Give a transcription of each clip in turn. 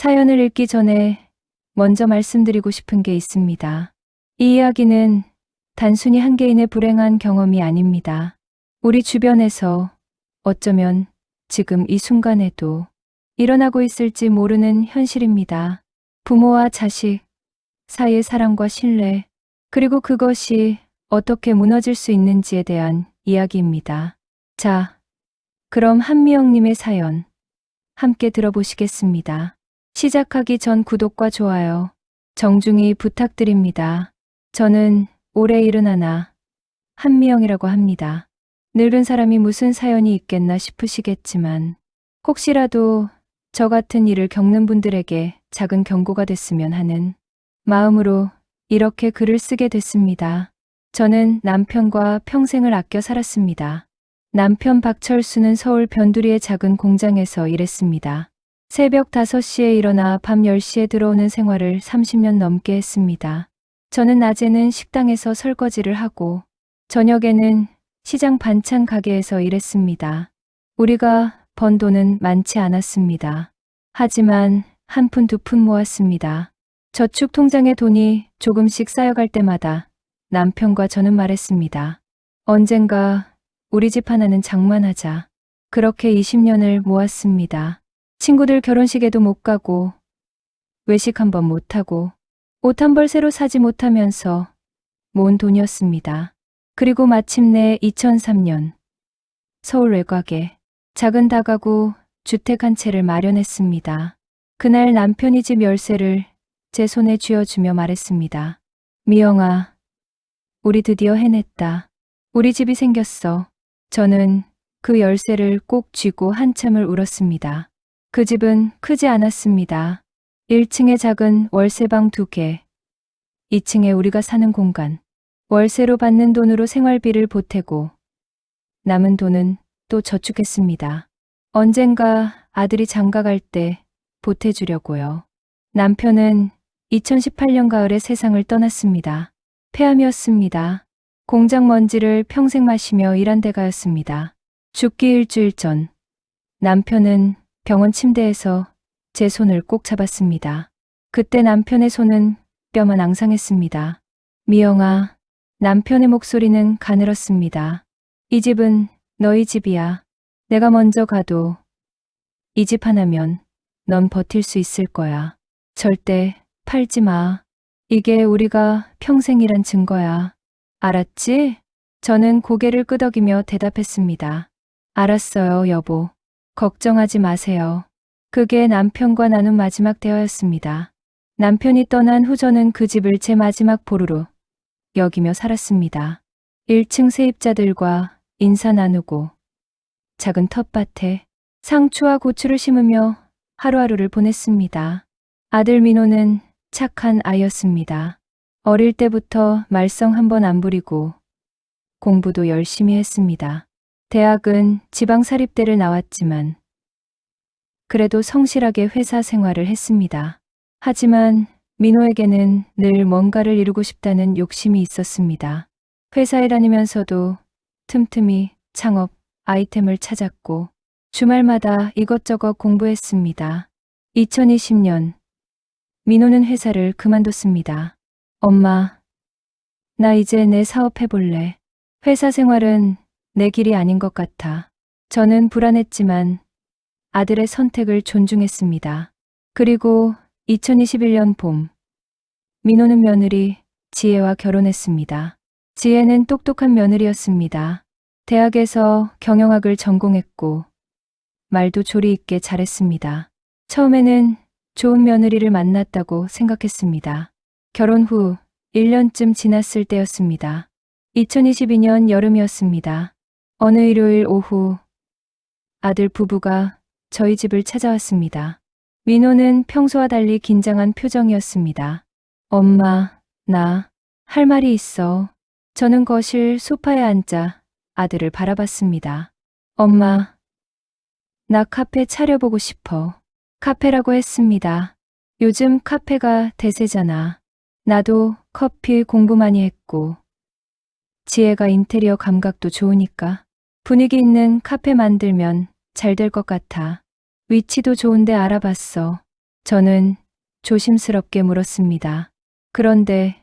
사연을 읽기 전에 먼저 말씀드리고 싶은 게 있습니다. 이 이야기는 단순히 한 개인의 불행한 경험이 아닙니다. 우리 주변에서 어쩌면 지금 이 순간에도 일어나고 있을지 모르는 현실입니다. 부모와 자식 사이의 사랑과 신뢰, 그리고 그것이 어떻게 무너질 수 있는지에 대한 이야기입니다. 자, 그럼 한미영님의 사연 함께 들어보시겠습니다. 시작하기 전 구독과 좋아요 정중히 부탁드립니다. 저는 올해 71, 한미영이라고 합니다. 늙은 사람이 무슨 사연이 있겠나 싶으시겠지만 혹시라도 저 같은 일을 겪는 분들에게 작은 경고가 됐으면 하는 마음으로 이렇게 글을 쓰게 됐습니다. 저는 남편과 평생을 아껴 살았습니다. 남편 박철수는 서울 변두리의 작은 공장에서 일했습니다. 새벽 5시에 일어나 밤 10시에 들어오는 생활을 30년 넘게 했습니다. 저는 낮에는 식당에서 설거지를 하고 저녁에는 시장 반찬 가게에서 일했습니다. 우리가 번 돈은 많지 않았습니다. 하지만 한 푼 두 푼 모았습니다. 저축 통장에 돈이 조금씩 쌓여갈 때마다 남편과 저는 말했습니다. 언젠가 우리 집 하나는 장만하자. 그렇게 20년을 모았습니다. 친구들 결혼식에도 못 가고 외식 한 번 못 하고 옷 한 벌 새로 사지 못하면서 모은 돈이었습니다. 그리고 마침내 2003년 서울 외곽에 작은 다가구 주택 한 채를 마련했습니다. 그날 남편이 집 열쇠를 제 손에 쥐어주며 말했습니다. 미영아, 우리 드디어 해냈다. 우리 집이 생겼어. 저는 그 열쇠를 꼭 쥐고 한참을 울었습니다. 그 집은 크지 않았습니다. 1층에 작은 월세방 2개, 2층에 우리가 사는 공간, 월세로 받는 돈으로 생활비를 보태고 남은 돈은 또 저축했습니다. 언젠가 아들이 장가갈 때 보태주려고요. 남편은 2018년 가을에 세상을 떠났습니다. 폐암이었습니다. 공장 먼지를 평생 마시며 일한 데가였습니다. 죽기 일주일 전 남편은 병원 침대에서 제 손을 꼭 잡았습니다. 그때 남편의 손은 뼈만 앙상했습니다. 미영아, 남편의 목소리는 가늘었습니다. 이 집은 너희 집이야. 내가 먼저 가도 이 집 하나면 넌 버틸 수 있을 거야. 절대 팔지 마. 이게 우리가 평생 일한 증거야. 알았지? 저는 고개를 끄덕이며 대답했습니다. 알았어요, 여보. 걱정하지 마세요. 그게 남편과 나눈 마지막 대화였습니다. 남편이 떠난 후 저는 그 집을 제 마지막 보루로 여기며 살았습니다. 1층 세입자들과 인사 나누고 작은 텃밭에 상추와 고추를 심으며 하루하루를 보냈습니다. 아들 민호는 착한 아이였습니다. 어릴 때부터 말썽 한 번 안 부리고 공부도 열심히 했습니다. 대학은 지방사립대를 나왔지만 그래도 성실하게 회사 생활을 했습니다. 하지만 민호에게는 늘 뭔가를 이루고 싶다는 욕심이 있었습니다. 회사에 다니면서도 틈틈이 창업 아이템을 찾았고 주말마다 이것저것 공부했습니다. 2020년 민호는 회사를 그만뒀습니다. 엄마, 나 이제 내 사업 해볼래. 회사 생활은 내 길이 아닌 것 같아. 저는 불안했지만 아들의 선택을 존중했습니다. 그리고 2021년 봄, 민호는 며느리 지혜와 결혼했습니다. 지혜는 똑똑한 며느리였습니다. 대학에서 경영학을 전공했고 말도 조리 있게 잘했습니다. 처음에는 좋은 며느리를 만났다고 생각했습니다. 결혼 후 1년쯤 지났을 때였습니다. 2022년 여름이었습니다. 어느 일요일 오후 아들 부부가 저희 집을 찾아왔습니다. 민호는 평소와 달리 긴장한 표정이었습니다. 엄마, 나 할 말이 있어. 저는 거실 소파에 앉아 아들을 바라봤습니다. 엄마, 나 카페 차려보고 싶어. 카페라고 했습니다. 요즘 카페가 대세잖아. 나도 커피 공부 많이 했고 지혜가 인테리어 감각도 좋으니까 분위기 있는 카페 만들면 잘 될 것 같아. 위치도 좋은데 알아봤어. 저는 조심스럽게 물었습니다. 그런데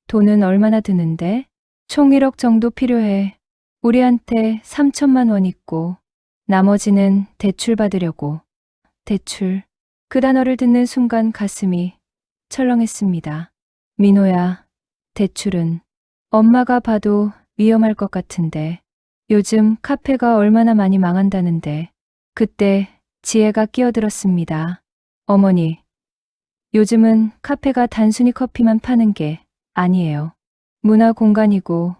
돈은 얼마나 드는데? 총 1억 정도 필요해. 우리한테 3천만 원 있고 나머지는 대출 받으려고. 대출. 그 단어를 듣는 순간 가슴이 철렁했습니다. 민호야, 대출은 엄마가 봐도 위험할 것 같은데. 요즘 카페가 얼마나 많이 망한다는데. 그때 지혜가 끼어들었습니다. 어머니, 요즘은 카페가 단순히 커피만 파는 게 아니에요. 문화 공간이고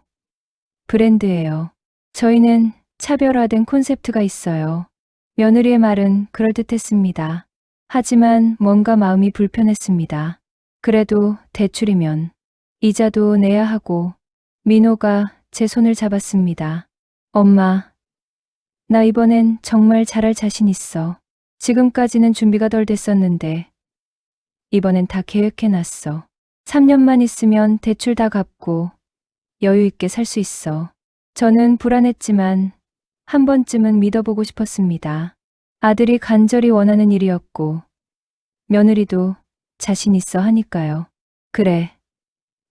브랜드예요. 저희는 차별화된 콘셉트가 있어요. 며느리의 말은 그럴듯했습니다. 하지만 뭔가 마음이 불편했습니다. 그래도 대출이면 이자도 내야 하고. 민호가 제 손을 잡았습니다. 엄마, 나 이번엔 정말 잘할 자신 있어. 지금까지는 준비가 덜 됐었는데 이번엔 다 계획해놨어. 3년만 있으면 대출 다 갚고 여유 있게 살 수 있어. 저는 불안했지만 한 번쯤은 믿어보고 싶었습니다. 아들이 간절히 원하는 일이었고 며느리도 자신 있어 하니까요. 그래,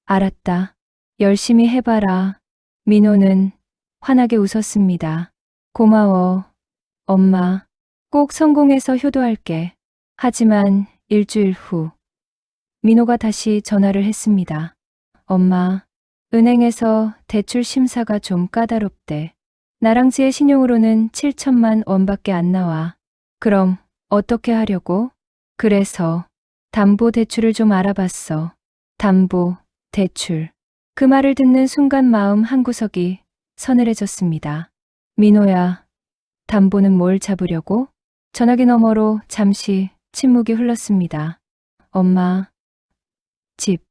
알았다. 열심히 해봐라. 민호는 환하게 웃었습니다. 고마워, 엄마. 꼭 성공해서 효도할게. 하지만 일주일 후 민호가 다시 전화를 했습니다. 엄마, 은행에서 대출 심사가 좀 까다롭대. 나랑 지혜 신용으로는 7천만 원밖에 안 나와. 그럼 어떻게 하려고? 그래서 담보 대출을 좀 알아봤어. 담보 대출. 그 말을 듣는 순간 마음 한구석이 서늘해졌습니다. 민호야, 담보는 뭘 잡으려고? 전화기 너머로 잠시 침묵이 흘렀습니다. 엄마, 집,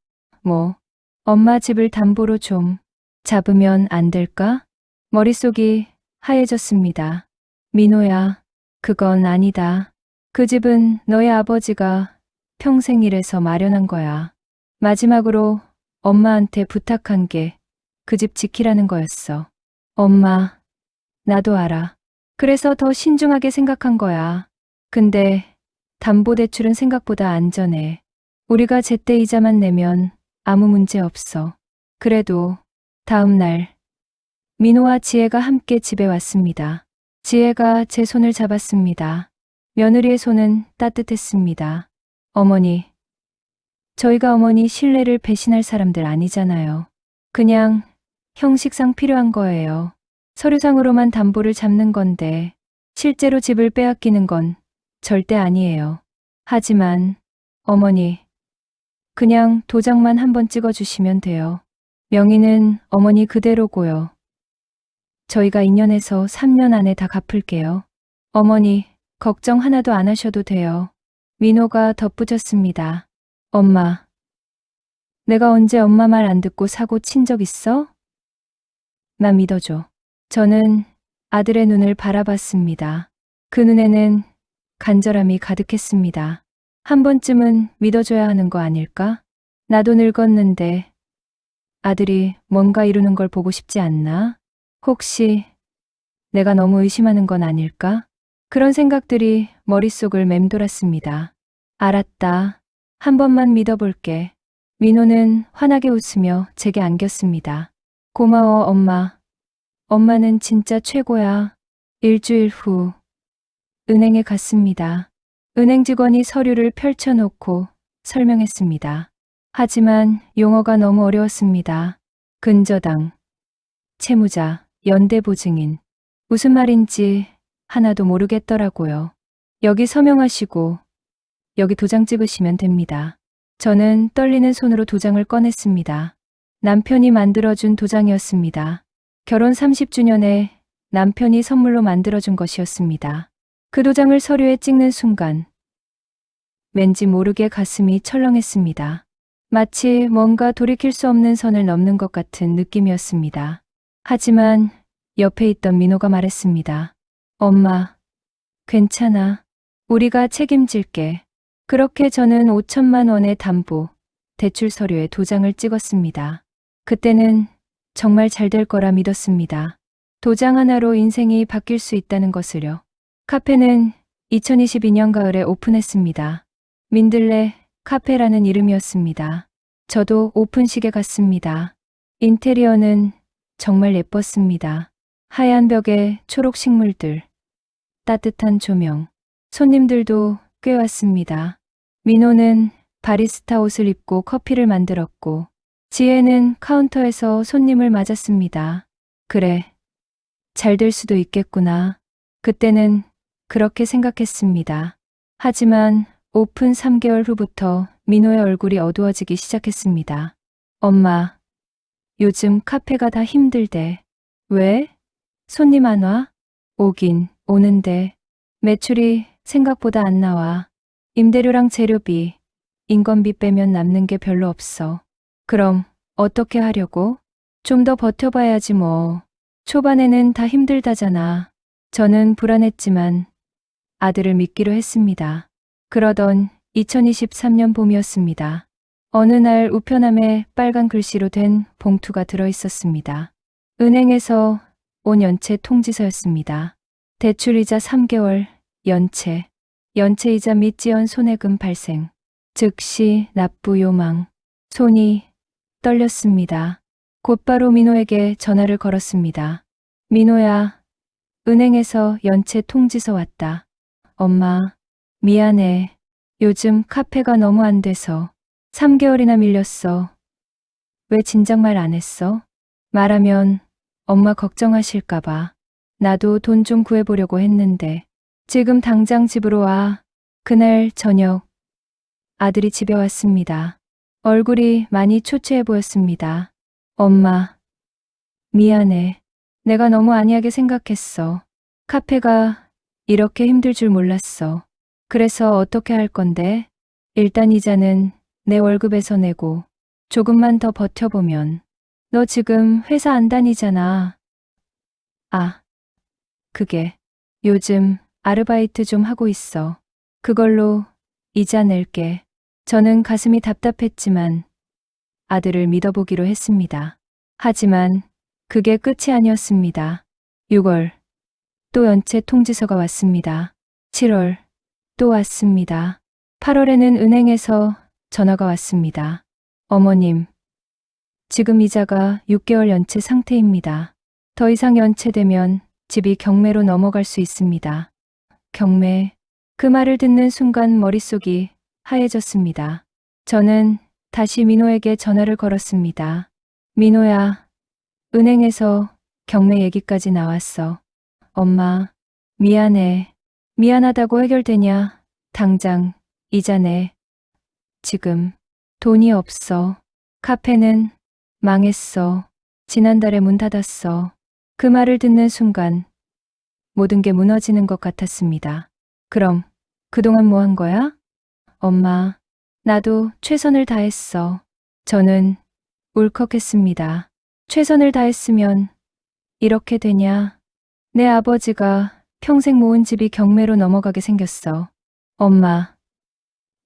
엄마 집을 담보로 좀 잡으면 안 될까? 머릿속이 하얘졌습니다. 민호야, 그건 아니다. 그 집은 너의 아버지가 평생 일해서 마련한 거야. 마지막으로 엄마한테 부탁한 게 그 집 지키라는 거였어. 엄마, 나도 알아. 그래서 더 신중하게 생각한 거야. 근데 담보대출은 생각보다 안전해. 우리가 제때 이자만 내면 아무 문제 없어. 그래도 다음 날 민호와 지혜가 함께 집에 왔습니다. 지혜가 제 손을 잡았습니다. 며느리의 손은 따뜻했습니다. 어머니, 저희가 어머니 신뢰를 배신할 사람들 아니잖아요. 그냥 형식상 필요한 거예요. 서류상으로만 담보를 잡는 건데 실제로 집을 빼앗기는 건 절대 아니에요. 하지만 어머니, 그냥 도장만 한번 찍어주시면 돼요. 명의는 어머니 그대로고요. 저희가 2년에서 3년 안에 다 갚을게요. 어머니, 걱정 하나도 안 하셔도 돼요. 민호가 덧붙였습니다. 엄마, 내가 언제 엄마 말 안 듣고 사고 친 적 있어? 나 믿어줘. 저는 아들의 눈을 바라봤습니다. 그 눈에는 간절함이 가득했습니다. 한 번쯤은 믿어줘야 하는 거 아닐까? 나도 늙었는데 아들이 뭔가 이루는 걸 보고 싶지 않나? 혹시 내가 너무 의심하는 건 아닐까? 그런 생각들이 머릿속을 맴돌았습니다. 알았다. 한 번만 믿어볼게. 민호는 환하게 웃으며 제게 안겼습니다. 고마워, 엄마. 엄마는 진짜 최고야. 일주일 후 은행에 갔습니다. 은행 직원이 서류를 펼쳐놓고 설명했습니다. 하지만 용어가 너무 어려웠습니다. 근저당, 채무자, 연대보증인. 무슨 말인지 하나도 모르겠더라고요. 여기 서명하시고 여기 도장 찍으시면 됩니다. 저는 떨리는 손으로 도장을 꺼냈습니다. 남편이 만들어준 도장이었습니다. 결혼 30주년에 남편이 선물로 만들어준 것이었습니다. 그 도장을 서류에 찍는 순간 왠지 모르게 가슴이 철렁했습니다. 마치 뭔가 돌이킬 수 없는 선을 넘는 것 같은 느낌이었습니다. 하지만 옆에 있던 민호가 말했습니다. 엄마, 괜찮아. 우리가 책임질게. 그렇게 저는 5천만 원의 담보, 대출 서류에 도장을 찍었습니다. 그때는 정말 잘 될 거라 믿었습니다. 도장 하나로 인생이 바뀔 수 있다는 것을요. 카페는 2022년 가을에 오픈했습니다. 민들레 카페라는 이름이었습니다. 저도 오픈식에 갔습니다. 인테리어는 정말 예뻤습니다. 하얀 벽에 초록 식물들, 따뜻한 조명, 손님들도 꽤 왔습니다. 민호는 바리스타 옷을 입고 커피를 만들었고, 지혜는 카운터에서 손님을 맞았습니다. 그래, 잘 될 수도 있겠구나. 그때는 그렇게 생각했습니다. 하지만 오픈 3개월 후부터 민호의 얼굴이 어두워지기 시작했습니다. 엄마, 요즘 카페가 다 힘들대. 왜? 손님 안 와? 오긴 오는데 매출이 생각보다 안 나와. 임대료랑 재료비, 인건비 빼면 남는 게 별로 없어. 그럼 어떻게 하려고? 좀 더 버텨봐야지 뭐. 초반에는 다 힘들다잖아. 저는 불안했지만 아들을 믿기로 했습니다. 그러던 2023년 봄이었습니다. 어느 날 우편함에 빨간 글씨로 된 봉투가 들어 있었습니다. 은행에서 온 연체 통지서였습니다. 대출이자 3개월, 연체이자 및 지연 손해금 발생. 즉시 납부 요망. 손이 떨렸습니다. 곧바로 민호에게 전화를 걸었습니다. 민호야, 은행에서 연체 통지서 왔다. 엄마, 미안해. 요즘 카페가 너무 안 돼서 3개월이나 밀렸어. 왜 진작 말 안 했어? 말하면 엄마 걱정하실까봐. 나도 돈 좀 구해보려고 했는데. 지금 당장 집으로 와. 그날 저녁 아들이 집에 왔습니다. 얼굴이 많이 초췌해 보였습니다. 엄마, 미안해. 내가 너무 안이하게 생각했어. 카페가 이렇게 힘들 줄 몰랐어. 그래서 어떻게 할 건데? 일단 이자는 내 월급에서 내고 조금만 더 버텨보면. 너 지금 회사 안 다니잖아. 아, 그게 요즘 아르바이트 좀 하고 있어. 그걸로 이자 낼게. 저는 가슴이 답답했지만 아들을 믿어보기로 했습니다. 하지만 그게 끝이 아니었습니다. 6월, 또 연체 통지서가 왔습니다. 7월, 또 왔습니다. 8월에는 은행에서 전화가 왔습니다. 어머님, 지금 이자가 6개월 연체 상태입니다. 더 이상 연체되면 집이 경매로 넘어갈 수 있습니다. 경매. 그 말을 듣는 순간 머릿속이 하얘졌습니다. 저는 다시 민호에게 전화를 걸었습니다. 민호야, 은행에서 경매 얘기까지 나왔어. 엄마, 미안해. 미안하다고 해결되냐? 당장 이자 내. 지금 돈이 없어. 카페는 망했어. 지난달에 문 닫았어. 그 말을 듣는 순간 모든 게 무너지는 것 같았습니다. 그럼 그동안 뭐 한 거야? 엄마, 나도 최선을 다했어. 저는 울컥했습니다. 최선을 다했으면 이렇게 되냐? 내 아버지가 평생 모은 집이 경매로 넘어가게 생겼어. 엄마,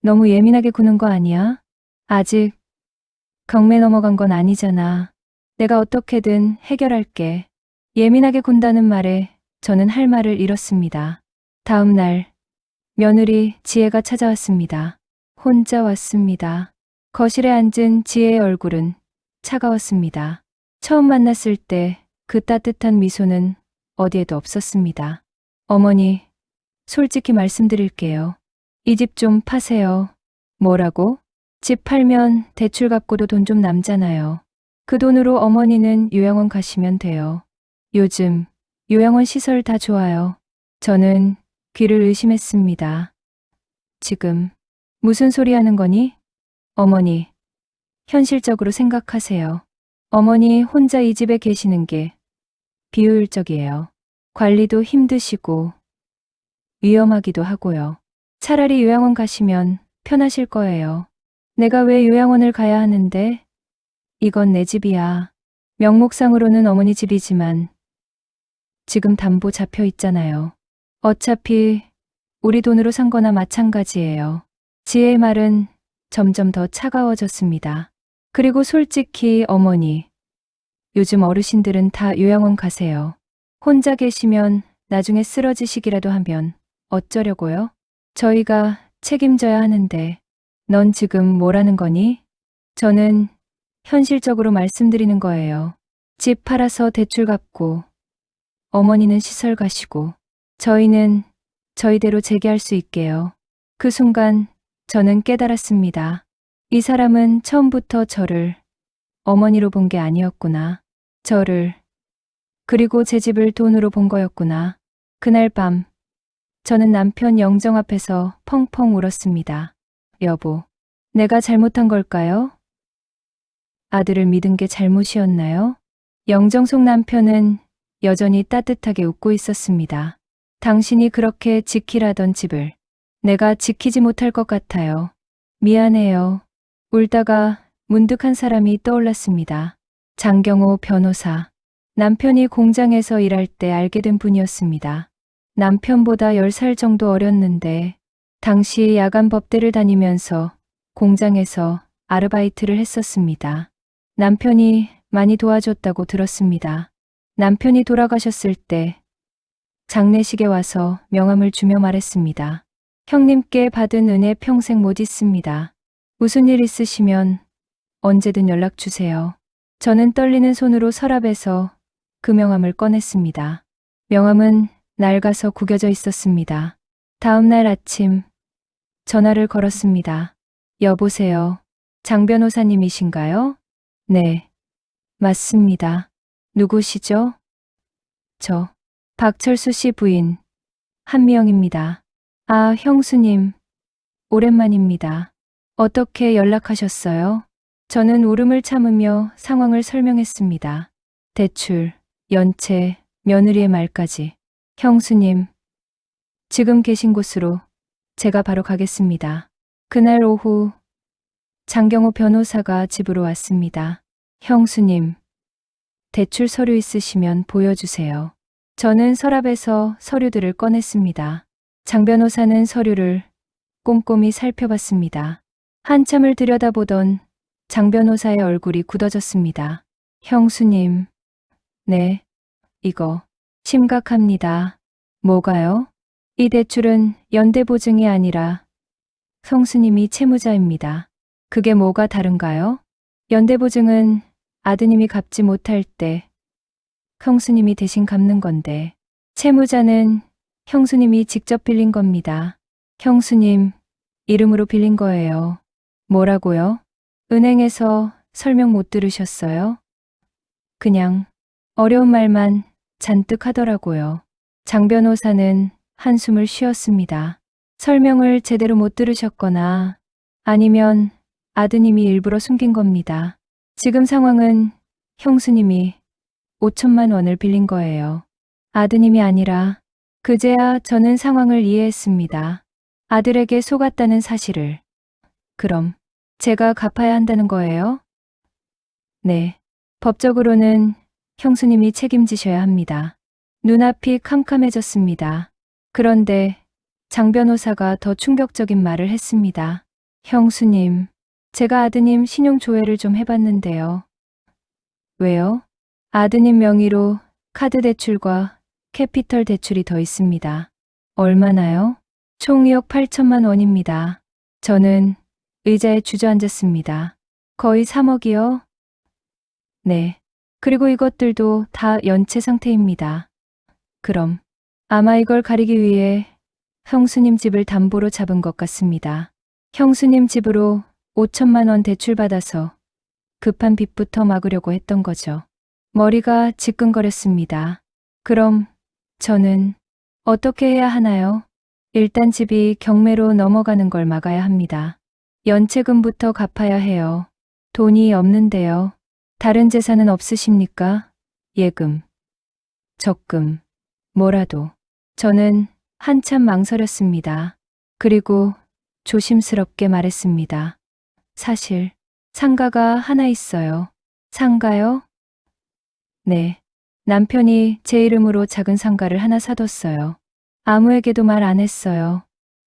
너무 예민하게 구는 거 아니야? 아직 경매 넘어간 건 아니잖아. 내가 어떻게든 해결할게. 예민하게 군다는 말에 저는 할 말을 잃었습니다. 다음 날 며느리 지혜가 찾아왔습니다. 혼자 왔습니다. 거실에 앉은 지혜의 얼굴은 차가웠습니다. 처음 만났을 때 그 따뜻한 미소는 어디에도 없었습니다. 어머니, 솔직히 말씀드릴게요. 이 집 좀 파세요. 뭐라고? 집 팔면 대출 갚고도 돈 좀 남잖아요. 그 돈으로 어머니는 요양원 가시면 돼요. 요즘 요양원 시설 다 좋아요. 저는 귀를 의심했습니다. 지금 무슨 소리 하는 거니? 어머니, 현실적으로 생각하세요. 어머니 혼자 이 집에 계시는 게 비효율적이에요. 관리도 힘드시고 위험하기도 하고요. 차라리 요양원 가시면 편하실 거예요. 내가 왜 요양원을 가야 하는데? 이건 내 집이야. 명목상으로는 어머니 집이지만 지금 담보 잡혀 있잖아요. 어차피 우리 돈으로 산 거나 마찬가지예요. 지혜의 말은 점점 더 차가워졌습니다. 그리고 솔직히 어머니, 요즘 어르신들은 다 요양원 가세요. 혼자 계시면 나중에 쓰러지시기라도 하면 어쩌려고요? 저희가 책임져야 하는데 넌 지금 뭐라는 거니? 저는 현실적으로 말씀드리는 거예요. 집 팔아서 대출 갚고 어머니는 시설 가시고 저희는 저희대로 재개할 수 있게요. 그 순간 저는 깨달았습니다. 이 사람은 처음부터 저를 어머니로 본 게 아니었구나. 저를 그리고 제 집을 돈으로 본 거였구나. 그날 밤 저는 남편 영정 앞에서 펑펑 울었습니다. 여보, 내가 잘못한 걸까요? 아들을 믿은 게 잘못이었나요? 영정 속 남편은 여전히 따뜻하게 웃고 있었습니다. 당신이 그렇게 지키라던 집을 내가 지키지 못할 것 같아요. 미안해요. 울다가 문득 한 사람이 떠올랐습니다. 장경호 변호사. 남편이 공장에서 일할 때 알게 된 분이었습니다. 남편보다 10살 정도 어렸는데 당시 야간 법대를 다니면서 공장에서 아르바이트를 했었습니다. 남편이 많이 도와줬다고 들었습니다. 남편이 돌아가셨을 때 장례식에 와서 명함을 주며 말했습니다. 형님께 받은 은혜 평생 못 잊습니다. 무슨 일 있으시면 언제든 연락 주세요. 저는 떨리는 손으로 서랍에서 그 명함을 꺼냈습니다. 명함은 낡아서 구겨져 있었습니다. 다음 날 아침 전화를 걸었습니다. 여보세요. 장 변호사님이신가요? 네, 맞습니다. 누구시죠? 저 박철수 씨 부인 한미영입니다. 아, 형수님. 오랜만입니다. 어떻게 연락하셨어요? 저는 울음을 참으며 상황을 설명했습니다. 대출, 연체, 며느리의 말까지. 형수님, 지금 계신 곳으로 제가 바로 가겠습니다. 그날 오후 장경호 변호사가 집으로 왔습니다. 형수님, 대출 서류 있으시면 보여주세요. 저는 서랍에서 서류들을 꺼냈습니다. 장 변호사는 서류를 꼼꼼히 살펴봤습니다. 한참을 들여다보던 장 변호사의 얼굴이 굳어졌습니다. 형수님, 네, 이거 심각합니다. 뭐가요? 이 대출은 연대보증이 아니라 형수님이 채무자입니다. 그게 뭐가 다른가요? 연대보증은 아드님이 갚지 못할 때 형수님이 대신 갚는 건데 채무자는 형수님이 직접 빌린 겁니다. 형수님 이름으로 빌린 거예요. 뭐라고요? 은행에서 설명 못 들으셨어요? 그냥 어려운 말만 잔뜩 하더라고요. 장 변호사는 한숨을 쉬었습니다. 설명을 제대로 못 들으셨거나 아니면 아드님이 일부러 숨긴 겁니다. 지금 상황은 형수님이 5천만 원을 빌린 거예요. 아드님이 아니라 그제야 저는 상황을 이해했습니다. 아들에게 속았다는 사실을. 그럼 제가 갚아야 한다는 거예요? 네. 법적으로는 형수님이 책임지셔야 합니다. 눈앞이 캄캄해졌습니다. 그런데 장 변호사가 더 충격적인 말을 했습니다. 형수님, 제가 아드님 신용조회를 좀 해봤는데요. 왜요? 아드님 명의로 카드 대출과 캐피털 대출이 더 있습니다. 얼마나요? 총 2억 8천만 원입니다. 저는 의자에 주저앉았습니다. 거의 3억이요? 네. 그리고 이것들도 다 연체 상태입니다. 그럼 아마 이걸 가리기 위해 형수님 집을 담보로 잡은 것 같습니다. 형수님 집으로 5천만 원 대출받아서 급한 빚부터 막으려고 했던 거죠. 머리가 지끈거렸습니다. 그럼 저는 어떻게 해야 하나요? 일단 집이 경매로 넘어가는 걸 막아야 합니다. 연체금부터 갚아야 해요. 돈이 없는데요. 다른 재산은 없으십니까? 예금, 적금, 뭐라도. 저는 한참 망설였습니다. 그리고 조심스럽게 말했습니다. 사실 상가가 하나 있어요. 상가요? 네. 남편이 제 이름으로 작은 상가를 하나 사뒀어요. 아무에게도 말 안 했어요.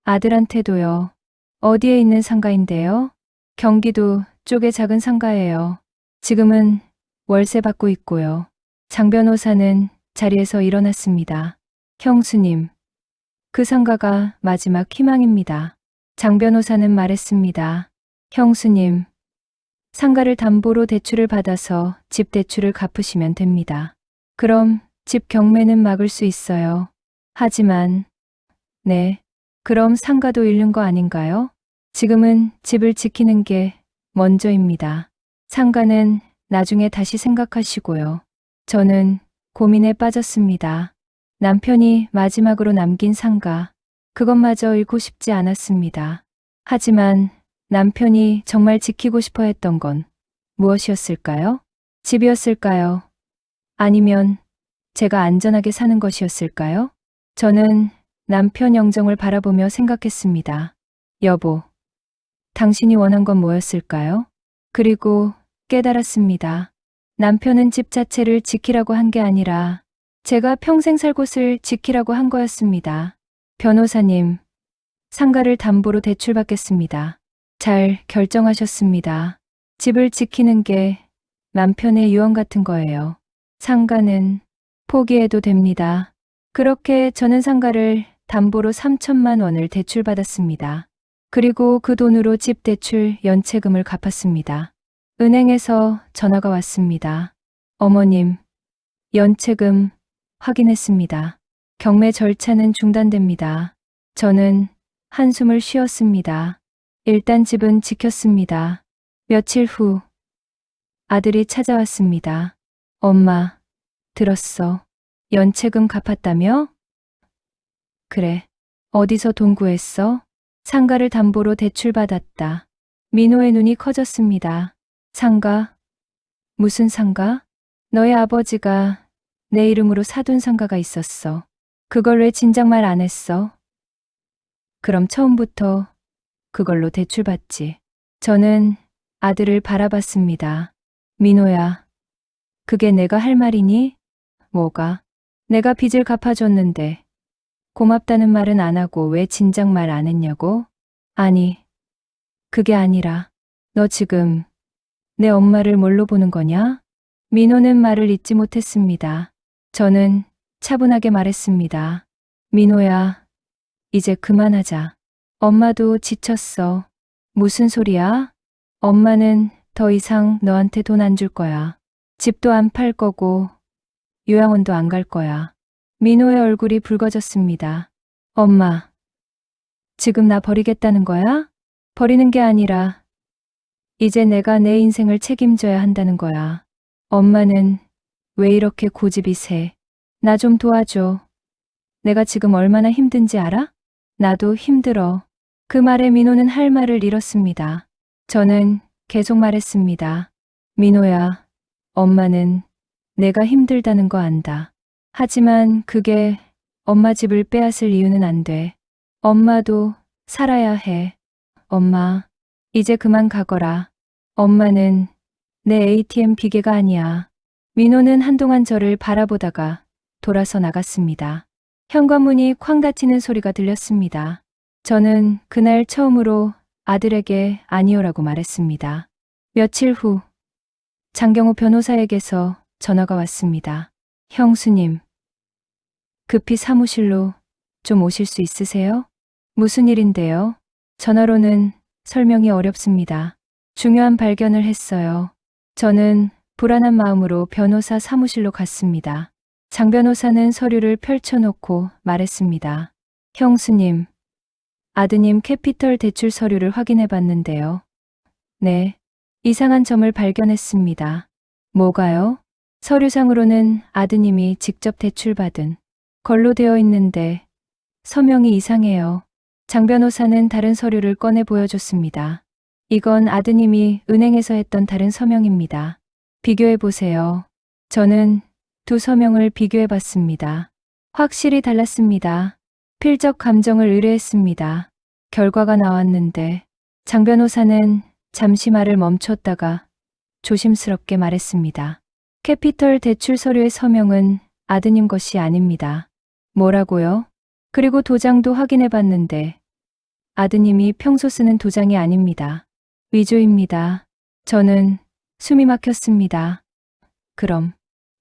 아들한테도요. 어디에 있는 상가인데요? 경기도 쪽의 작은 상가예요. 지금은 월세 받고 있고요. 장 변호사는 자리에서 일어났습니다. 형수님, 그 상가가 마지막 희망입니다. 장 변호사는 말했습니다. 형수님, 상가를 담보로 대출을 받아서 집 대출을 갚으시면 됩니다. 그럼 집 경매는 막을 수 있어요. 하지만, 네, 그럼 상가도 잃는 거 아닌가요? 지금은 집을 지키는 게 먼저입니다. 상가는 나중에 다시 생각하시고요. 저는 고민에 빠졌습니다. 남편이 마지막으로 남긴 상가, 그것마저 잃고 싶지 않았습니다. 하지만 남편이 정말 지키고 싶어 했던 건 무엇이었을까요? 집이었을까요? 아니면 제가 안전하게 사는 것이었을까요? 저는 남편 영정을 바라보며 생각했습니다. 여보, 당신이 원한 건 뭐였을까요? 그리고 깨달았습니다. 남편은 집 자체를 지키라고 한 게 아니라 제가 평생 살 곳을 지키라고 한 거였습니다. 변호사님, 상가를 담보로 대출받겠습니다. 잘 결정하셨습니다. 집을 지키는 게 남편의 유언 같은 거예요. 상가는 포기해도 됩니다. 그렇게 저는 상가를 담보로 3천만 원을 대출받았습니다. 그리고 그 돈으로 집 대출 연체금을 갚았습니다. 은행에서 전화가 왔습니다. 어머님, 연체금 확인했습니다. 경매 절차는 중단됩니다. 저는 한숨을 쉬었습니다. 일단 집은 지켰습니다. 며칠 후 아들이 찾아왔습니다. 엄마, 들었어. 연체금 갚았다며? 그래. 어디서 돈 구했어? 상가를 담보로 대출받았다. 민호의 눈이 커졌습니다. 상가? 무슨 상가? 너희 아버지가 내 이름으로 사둔 상가가 있었어. 그걸 왜 진작 말 안 했어? 그럼 처음부터 그걸로 대출받지. 저는 아들을 바라봤습니다. 민호야, 그게 내가 할 말이니? 뭐가? 내가 빚을 갚아줬는데 고맙다는 말은 안 하고 왜 진작 말 안 했냐고? 아니, 그게 아니라 너 지금 내 엄마를 뭘로 보는 거냐? 민호는 말을 잇지 못했습니다. 저는 차분하게 말했습니다. 민호야, 이제 그만하자. 엄마도 지쳤어. 무슨 소리야? 엄마는 더 이상 너한테 돈 안 줄 거야. 집도 안 팔 거고 요양원도 안 갈 거야. 민호의 얼굴이 붉어졌습니다. 엄마, 지금 나 버리겠다는 거야? 버리는 게 아니라 이제 내가 내 인생을 책임져야 한다는 거야. 엄마는 왜 이렇게 고집이 세? 나 좀 도와줘. 내가 지금 얼마나 힘든지 알아? 나도 힘들어. 그 말에 민호는 할 말을 잃었습니다. 저는 계속 말했습니다. 민호야, 엄마는 내가 힘들다는 거 안다. 하지만 그게 엄마 집을 빼앗을 이유는 안 돼. 엄마도 살아야 해. 엄마, 이제 그만 가거라. 엄마는 내 ATM 기계가 아니야. 민호는 한동안 저를 바라보다가 돌아서 나갔습니다. 현관문이 쾅 닫히는 소리가 들렸습니다. 저는 그날 처음으로 아들에게 아니오라고 말했습니다. 며칠 후 장경호 변호사에게서 전화가 왔습니다. 형수님, 급히 사무실로 좀 오실 수 있으세요? 무슨 일인데요? 전화로는 설명이 어렵습니다. 중요한 발견을 했어요. 저는 불안한 마음으로 변호사 사무실로 갔습니다. 장 변호사는 서류를 펼쳐놓고 말했습니다. 형수님, 아드님 캐피털 대출 서류를 확인해 봤는데요. 네, 이상한 점을 발견했습니다. 뭐가요? 서류상으로는 아드님이 직접 대출받은 걸로 되어 있는데 서명이 이상해요. 장 변호사는 다른 서류를 꺼내 보여줬습니다. 이건 아드님이 은행에서 했던 다른 서명입니다. 비교해 보세요. 저는 두 서명을 비교해 봤습니다. 확실히 달랐습니다. 필적 감정을 의뢰했습니다. 결과가 나왔는데 장 변호사는 잠시 말을 멈췄다가 조심스럽게 말했습니다. 캐피털 대출 서류의 서명은 아드님 것이 아닙니다. 뭐라고요? 그리고 도장도 확인해 봤는데 아드님이 평소 쓰는 도장이 아닙니다. 위조입니다. 저는 숨이 막혔습니다. 그럼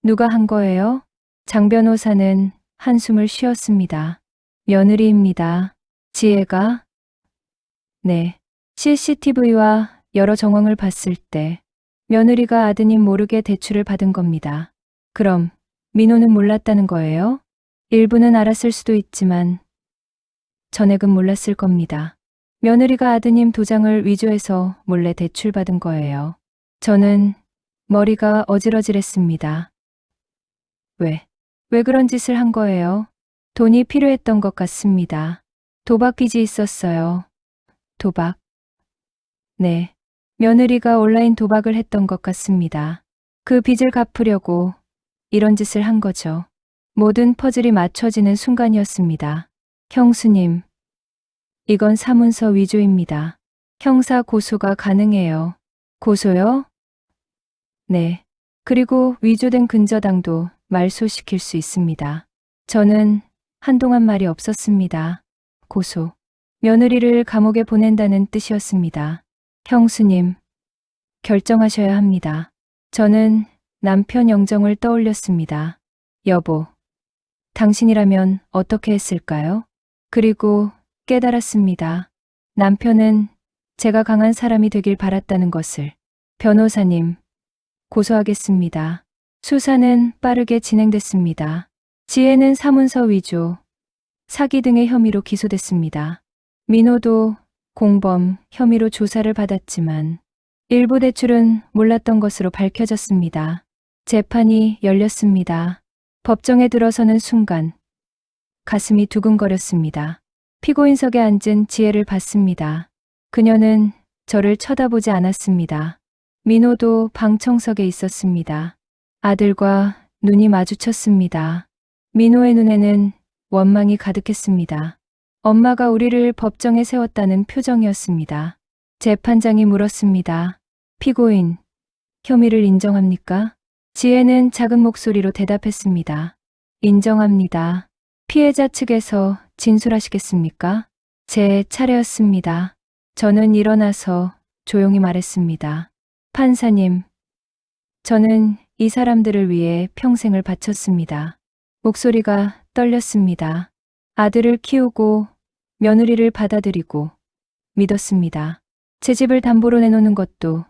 누가 한 거예요? 장 변호사는 한숨을 쉬었습니다. 며느리입니다. 지혜가? 네. CCTV와 여러 정황을 봤을 때 며느리가 아드님 모르게 대출을 받은 겁니다. 그럼 민호는 몰랐다는 거예요? 일부는 알았을 수도 있지만 전액은 몰랐을 겁니다. 며느리가 아드님 도장을 위조해서 몰래 대출받은 거예요. 저는 머리가 어질어질했습니다. 왜 그런 짓을 한 거예요? 돈이 필요했던 것 같습니다. 도박 빚이 있었어요. 도박? 네. 며느리가 온라인 도박을 했던 것 같습니다. 그 빚을 갚으려고 이런 짓을 한 거죠. 모든 퍼즐이 맞춰지는 순간이었습니다. 형수님, 이건 사문서 위조입니다. 형사 고소가 가능해요. 고소요? 네. 그리고 위조된 근저당도 말소시킬 수 있습니다. 저는 한동안 말이 없었습니다. 고소. 며느리를 감옥에 보낸다는 뜻이었습니다. 형수님, 결정하셔야 합니다. 저는 남편 영정을 떠올렸습니다. 여보, 당신이라면 어떻게 했을까요? 그리고 깨달았습니다. 남편은 제가 강한 사람이 되길 바랐다는 것을. 변호사님, 고소하겠습니다. 수사는 빠르게 진행됐습니다. 지혜는 사문서 위조, 사기 등의 혐의로 기소됐습니다. 민호도 공범 혐의로 조사를 받았지만 일부 대출은 몰랐던 것으로 밝혀졌습니다. 재판이 열렸습니다. 법정에 들어서는 순간 가슴이 두근거렸습니다. 피고인석에 앉은 지혜를 봤습니다. 그녀는 저를 쳐다보지 않았습니다. 민호도 방청석에 있었습니다. 아들과 눈이 마주쳤습니다. 민호의 눈에는 원망이 가득했습니다. 엄마가 우리를 법정에 세웠다는 표정이었습니다. 재판장이 물었습니다. 피고인, 혐의를 인정합니까? 지혜는 작은 목소리로 대답했습니다. 인정합니다. 피해자 측에서 진술하시겠습니까? 제 차례였습니다. 저는 일어나서 조용히 말했습니다. 판사님, 저는 이 사람들을 위해 평생을 바쳤습니다. 목소리가 떨렸습니다. 아들을 키우고 며느리를 받아들이고 믿었습니다. 제 집을 담보로 내놓는 것도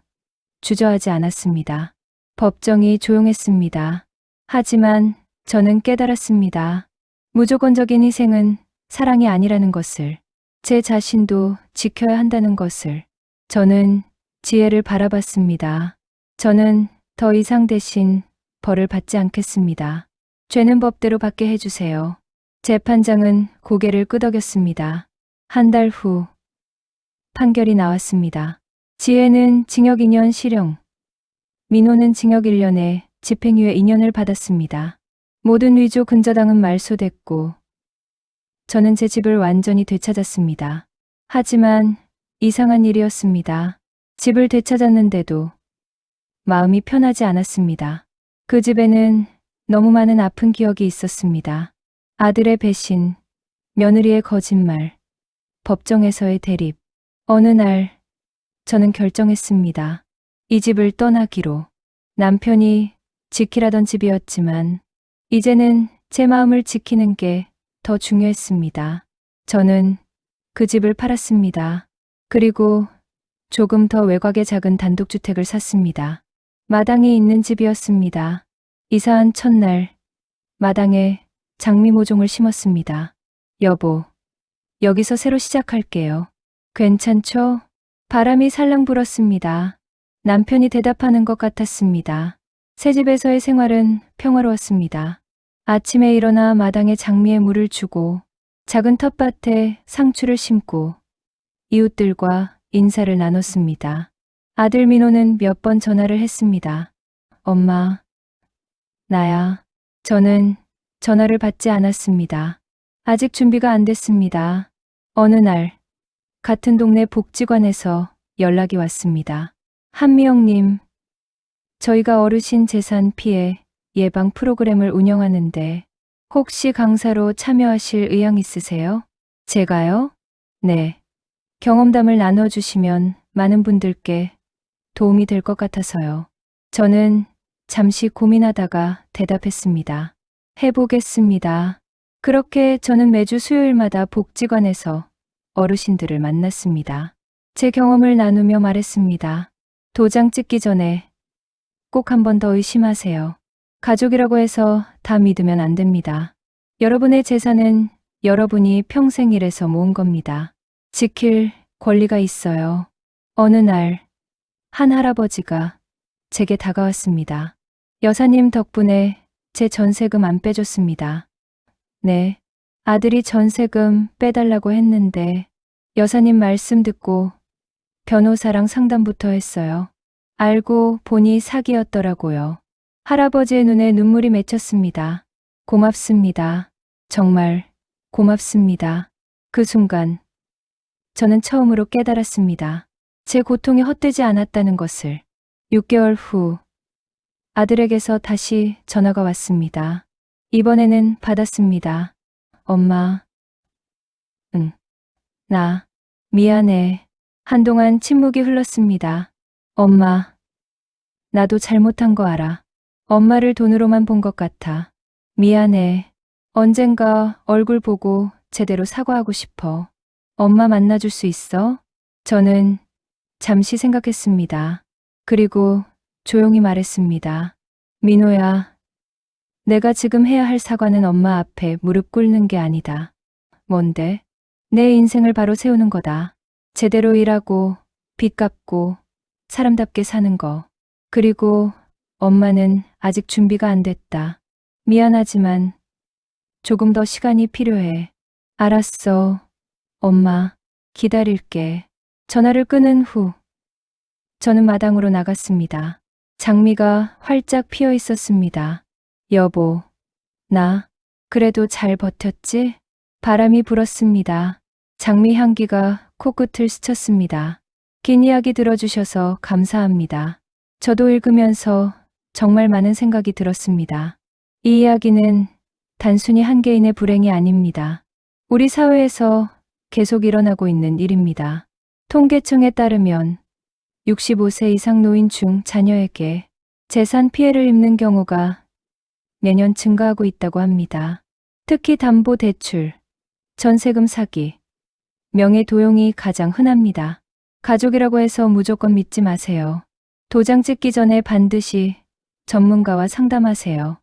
주저하지 않았습니다. 법정이 조용했습니다. 하지만 저는 깨달았습니다. 무조건적인 희생은 사랑이 아니라는 것을, 제 자신도 지켜야 한다는 것을. 저는 지혜를 바라봤습니다. 저는 더 이상 대신 벌을 받지 않겠습니다. 죄는 법대로 받게 해주세요. 재판장은 고개를 끄덕였습니다. 한 달 후 판결이 나왔습니다. 지혜는 징역 2년 실형, 민호는 징역 1년에 집행유예 2년을 받았습니다. 모든 위조 근저당은 말소됐고 저는 제 집을 완전히 되찾았습니다. 하지만 이상한 일이었습니다. 집을 되찾았는데도 마음이 편하지 않았습니다. 그 집에는 너무 많은 아픈 기억이 있었습니다. 아들의 배신, 며느리의 거짓말, 법정에서의 대립. 어느 날 저는 결정했습니다. 이 집을 떠나기로. 남편이 지키라던 집이었지만 이제는 제 마음을 지키는 게 더 중요했습니다. 저는 그 집을 팔았습니다. 그리고 조금 더 외곽의 작은 단독주택을 샀습니다. 마당이 있는 집이었습니다. 이사한 첫날 마당에 장미 모종을 심었습니다. 여보, 여기서 새로 시작할게요. 괜찮죠? 바람이 살랑 불었습니다. 남편이 대답하는 것 같았습니다. 새 집에서의 생활은 평화로웠습니다. 아침에 일어나 마당에 장미에 물을 주고 작은 텃밭에 상추를 심고 이웃들과 인사를 나눴습니다. 아들 민호는 몇 번 전화를 했습니다. 엄마, 나야. 저는 전화를 받지 않았습니다. 아직 준비가 안 됐습니다. 어느 날 같은 동네 복지관에서 연락이 왔습니다. 한미영님, 저희가 어르신 재산 피해 예방 프로그램을 운영하는데 혹시 강사로 참여하실 의향 있으세요? 제가요? 네. 경험담을 나눠주시면 많은 분들께 도움이 될 것 같아서요. 저는 잠시 고민하다가 대답했습니다. 해보겠습니다. 그렇게 저는 매주 수요일마다 복지관에서 어르신들을 만났습니다. 제 경험을 나누며 말했습니다. 도장 찍기 전에 꼭 한 번 더 의심하세요. 가족이라고 해서 다 믿으면 안 됩니다. 여러분의 재산은 여러분이 평생 일해서 모은 겁니다. 지킬 권리가 있어요. 어느 날, 한 할아버지가 제게 다가왔습니다. 여사님 덕분에 제 전세금 안 빼줬습니다. 네, 아들이 전세금 빼달라고 했는데 여사님 말씀 듣고 변호사랑 상담부터 했어요. 알고 보니 사기였더라고요. 할아버지의 눈에 눈물이 맺혔습니다. 고맙습니다. 정말 고맙습니다. 그 순간 저는 처음으로 깨달았습니다. 제 고통이 헛되지 않았다는 것을. 6개월 후 아들에게서 다시 전화가 왔습니다. 이번에는 받았습니다. 엄마. 응. 나. 미안해. 한동안 침묵이 흘렀습니다. 엄마. 나도 잘못한 거 알아. 엄마를 돈으로만 본 것 같아. 미안해. 언젠가 얼굴 보고 제대로 사과하고 싶어. 엄마 만나줄 수 있어? 저는 잠시 생각했습니다. 그리고 조용히 말했습니다. 민호야, 내가 지금 해야 할 사과는 엄마 앞에 무릎 꿇는 게 아니다. 뭔데? 내 인생을 바로 세우는 거다. 제대로 일하고, 빚 갚고, 사람답게 사는 거. 그리고 엄마는 아직 준비가 안 됐다. 미안하지만 조금 더 시간이 필요해. 알았어. 엄마, 기다릴게. 전화를 끊은 후 저는 마당으로 나갔습니다. 장미가 활짝 피어 있었습니다. 여보, 나 그래도 잘 버텼지? 바람이 불었습니다. 장미 향기가 코끝을 스쳤습니다. 긴 이야기 들어주셔서 감사합니다. 저도 읽으면서 정말 많은 생각이 들었습니다. 이 이야기는 단순히 한 개인의 불행이 아닙니다. 우리 사회에서 계속 일어나고 있는 일입니다. 통계청에 따르면 65세 이상 노인 중 자녀에게 재산 피해를 입는 경우가 매년 증가하고 있다고 합니다. 특히 담보대출, 전세금 사기, 명예도용이 가장 흔합니다. 가족이라고 해서 무조건 믿지 마세요. 도장 찍기 전에 반드시 전문가와 상담하세요.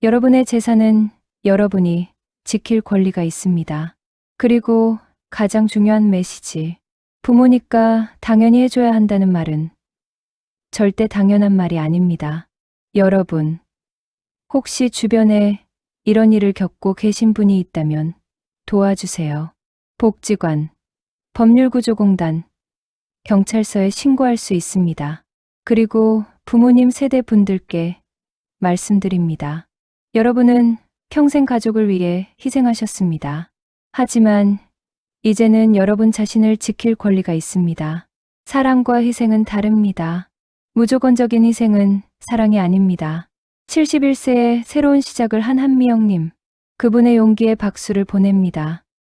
여러분의 재산은 여러분이 지킬 권리가 있습니다. 그리고 가장 중요한 메시지. 부모니까 당연히 해줘야 한다는 말은 절대 당연한 말이 아닙니다. 여러분, 혹시 주변에 이런 일을 겪고 계신 분이 있다면 도와주세요. 복지관, 법률구조공단, 경찰서에 신고할 수 있습니다. 그리고 부모님 세대 분들께 말씀드립니다. 여러분은 평생 가족을 위해 희생하셨습니다. 하지만 이제는 여러분 자신을 지킬 권리가 있습니다. 사랑과 희생은 다릅니다. 무조건적인 희생은 사랑이 아닙니다. 71세에 새로운 시작을 한 한미영님, 그분의 용기에 박수를 보냅니다.